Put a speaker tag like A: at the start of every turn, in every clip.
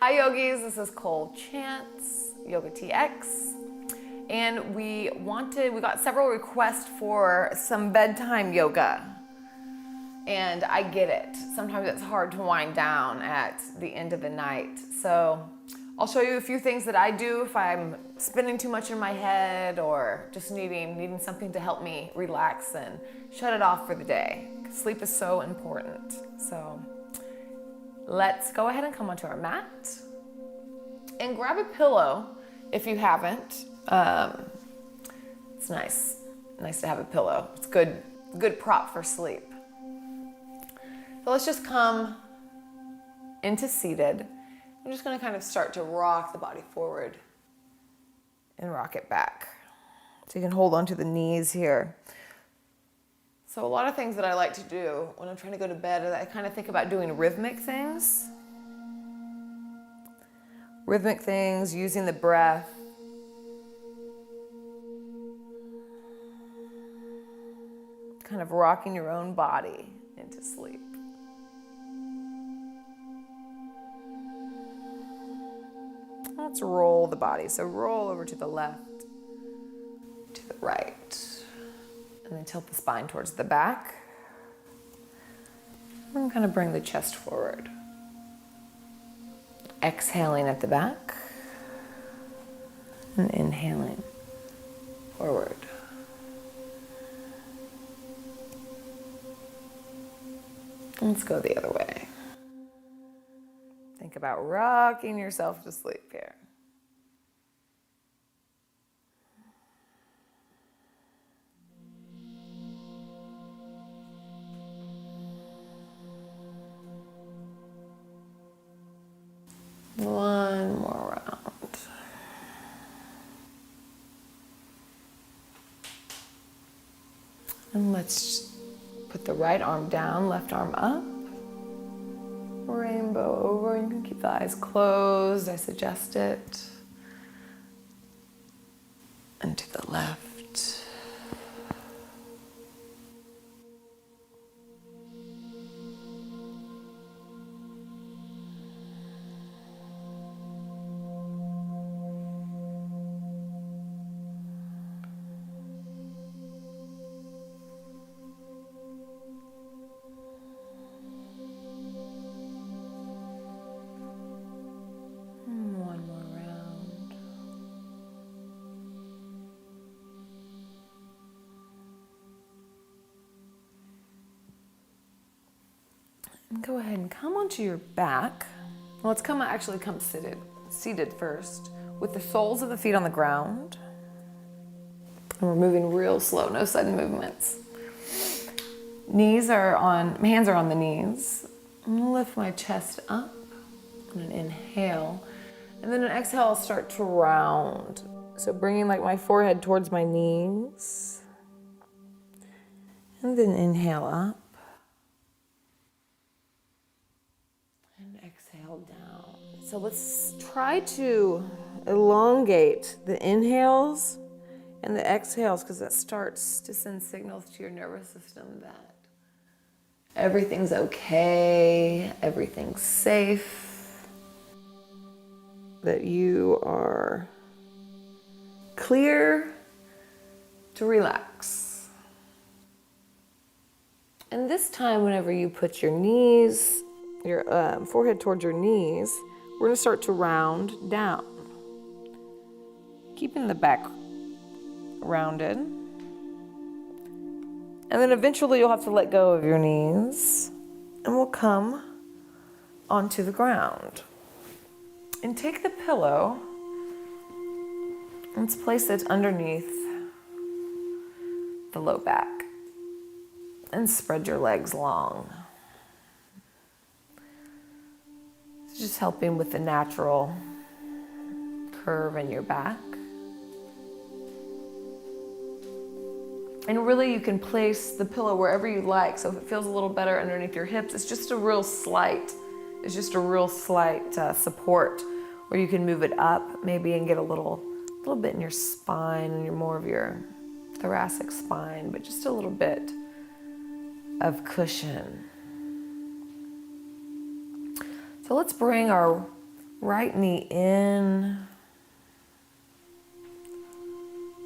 A: Hi yogis, this is Cole Chance, Yoga TX. And we got several requests for some bedtime yoga. And I get it. Sometimes it's hard to wind down at the end of the night. So I'll show you a few things that I do if I'm spinning too much in my head or just needing something to help me relax and shut it off for the day. Sleep is so important. So let's go ahead and come onto our mat and grab a pillow if you haven't. It's nice to have a pillow. It's good prop for sleep. So let's just come into seated. I'm just going to kind of start to rock the body forward and rock it back. So you can hold onto the knees here. So a lot of things that I like to do when I'm trying to go to bed is I kind of think about doing rhythmic things. Rhythmic things, using the breath. Kind of rocking your own body into sleep. Let's roll the body. So roll over to the left, to the right, and then tilt the spine towards the back. And kind of bring the chest forward. Exhaling at the back and inhaling forward. Let's go the other way. Think about rocking yourself to sleep here. One more round. And let's put the right arm down, left arm up. Rainbow over, and you can keep the eyes closed. I suggest it. And to the left. Go ahead and come onto your back. Well, let's come seated first with the soles of the feet on the ground. And we're moving real slow, no sudden movements. Hands are on the knees. I'm gonna lift my chest up and an inhale. And then an exhale, I'll start to round. So bringing like my forehead towards my knees. And then inhale up. Exhale down. So let's try to elongate the inhales and the exhales because that starts to send signals to your nervous system that everything's okay, everything's safe, that you are clear to relax. And this time, whenever you put your forehead towards your knees, we're going to start to round down. Keeping the back rounded. And then eventually you'll have to let go of your knees and we'll come onto the ground. And take the pillow, let's place it underneath the low back and spread your legs long. Just helping with the natural curve in your back. And really you can place the pillow wherever you like. So if it feels a little better underneath your hips, it's just a real slight support where you can move it up maybe and get a little bit in your spine and more of your thoracic spine, but just a little bit of cushion. So let's bring our Right knee in.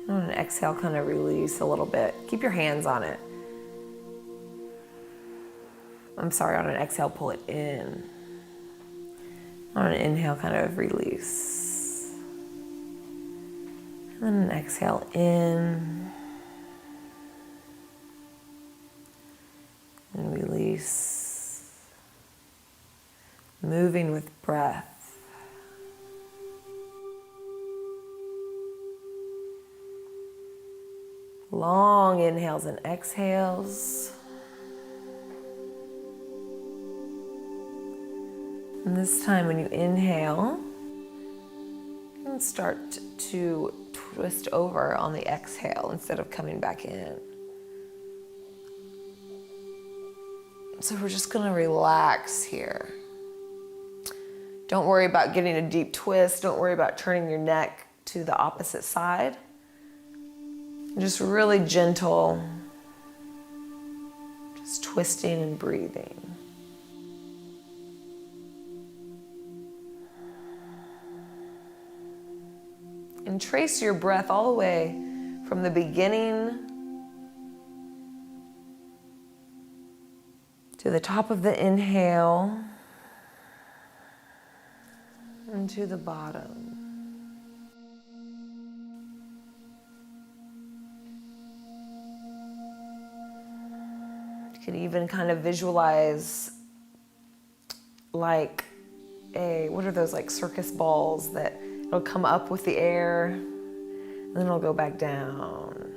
A: And on an exhale, kind of release a little bit. Keep your hands on it. I'm sorry, on an exhale, pull it in. On an inhale, kind of release. And then an exhale in. And release. Moving with breath. Long inhales and exhales. And this time when you inhale, you can start to twist over on the exhale instead of coming back in. So we're just going to relax here. Don't worry about getting a deep twist. Don't worry about turning your neck to the opposite side. Just really gentle, just twisting and breathing. And trace your breath all the way from the beginning to the top of the inhale and to the bottom. You can even kind of visualize like what are those, like circus balls that it'll come up with the air and then it'll go back down.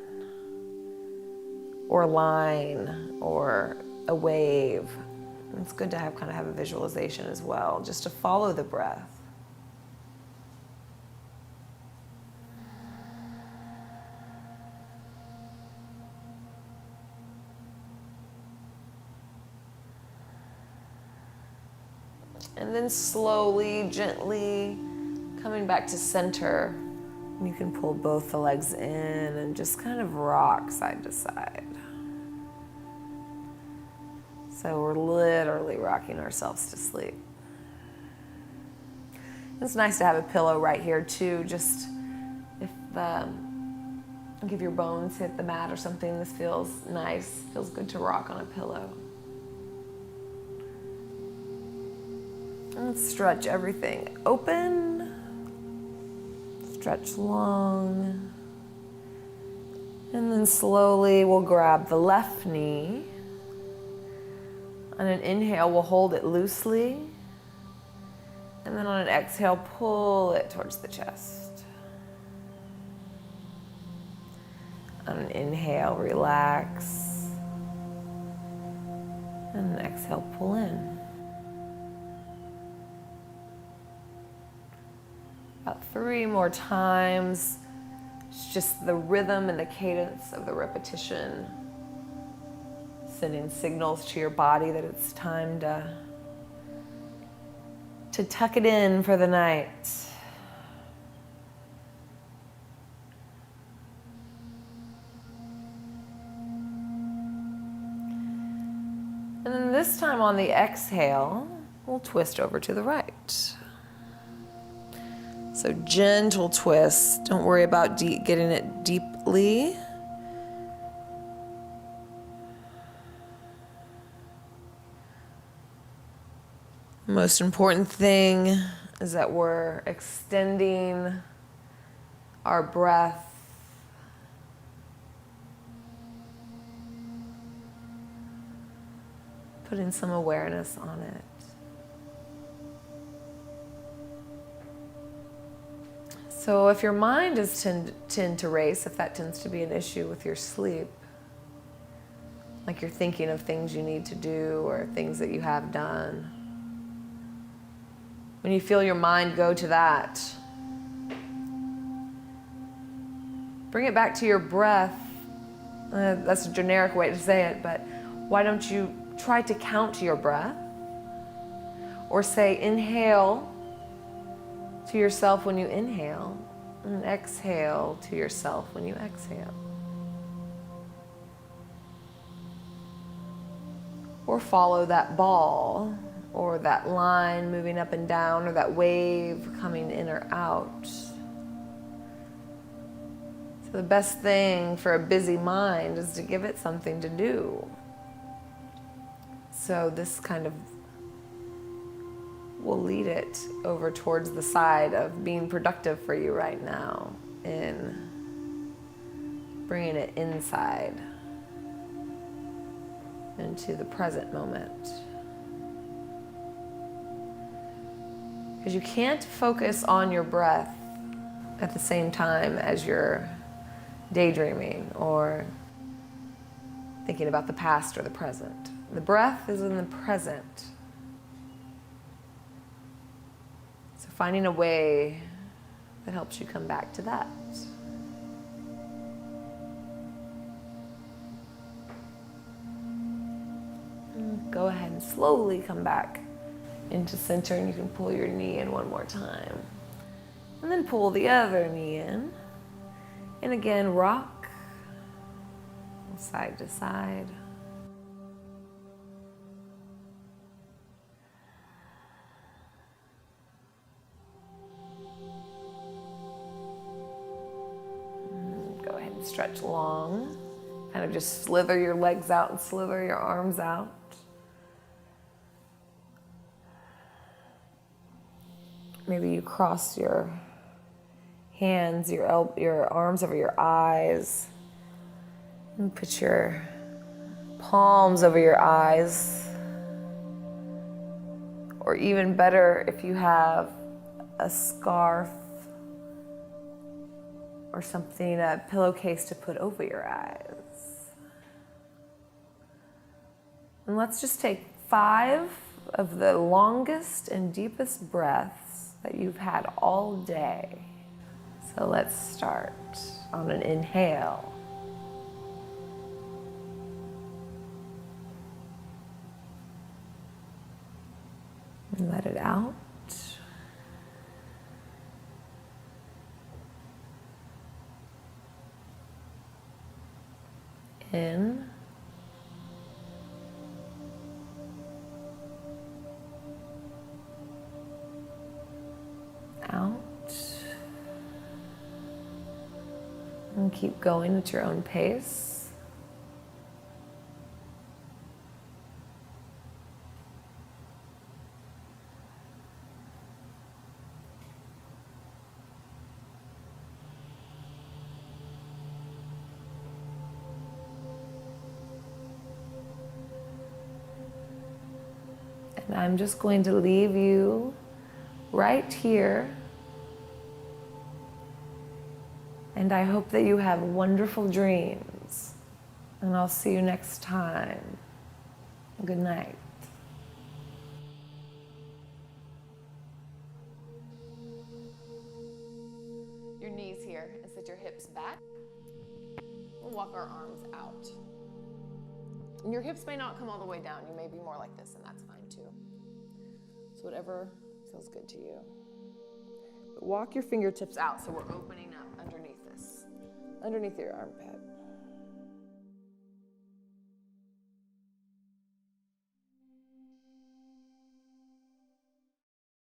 A: Or a line or a wave. It's good to kind of have a visualization as well, just to follow the breath. And then slowly, gently coming back to center. You can pull both the legs in and just kind of rock side to side. So we're literally rocking ourselves to sleep. It's nice to have a pillow right here too, just if your bones hit the mat or something, this feels nice. Feels good to rock on a pillow. And let's stretch everything open. Stretch long. And then slowly we'll grab the left knee. On an inhale, we'll hold it loosely. And then on an exhale, pull it towards the chest. On an inhale, relax. And an exhale, pull in. About 3 more times. It's just the rhythm and the cadence of the repetition. Sending signals to your body that it's time to tuck it in for the night. And then this time on the exhale, we'll twist over to the right. So gentle twist. Don't worry about getting it deeply. The most important thing is that we're extending our breath. Putting some awareness on it. So if your mind is tend to race, if that tends to be an issue with your sleep, like you're thinking of things you need to do or things that you have done, when you feel your mind go to that, bring it back to your breath. That's a generic way to say it, but why don't you try to count to your breath? Or say inhale to yourself when you inhale, and exhale to yourself when you exhale. Or follow that ball or that line moving up and down, or that wave coming in or out. So the best thing for a busy mind is to give it something to do. So this kind of will lead it over towards the side of being productive for you right now, in bringing it inside into the present moment. Because you can't focus on your breath at the same time as you're daydreaming or thinking about the past or the present. The breath is in the present. So finding a way that helps you come back to that. Go ahead and slowly come back into center, and you can pull your knee in one more time. And then pull the other knee in. And again, rock side to side. Go ahead and stretch long. Kind of just slither your legs out and slither your arms out. Maybe you cross your hands, your arms over your eyes. And put your palms over your eyes. Or even better, if you have a scarf or something, a pillowcase to put over your eyes. And let's just take 5 of the longest and deepest breaths that you've had all day. So let's start on an inhale. And let it out. In. Out. And keep going at your own pace. And I'm just going to leave you right here. And I hope that you have wonderful dreams. And I'll see you next time. Good night. Your knees here, and sit your hips back. We'll walk our arms out. And your hips may not come all the way down. You may be more like this, and that's fine too. So whatever feels good to you. But walk your fingertips out so we're opening up underneath this, underneath your armpit.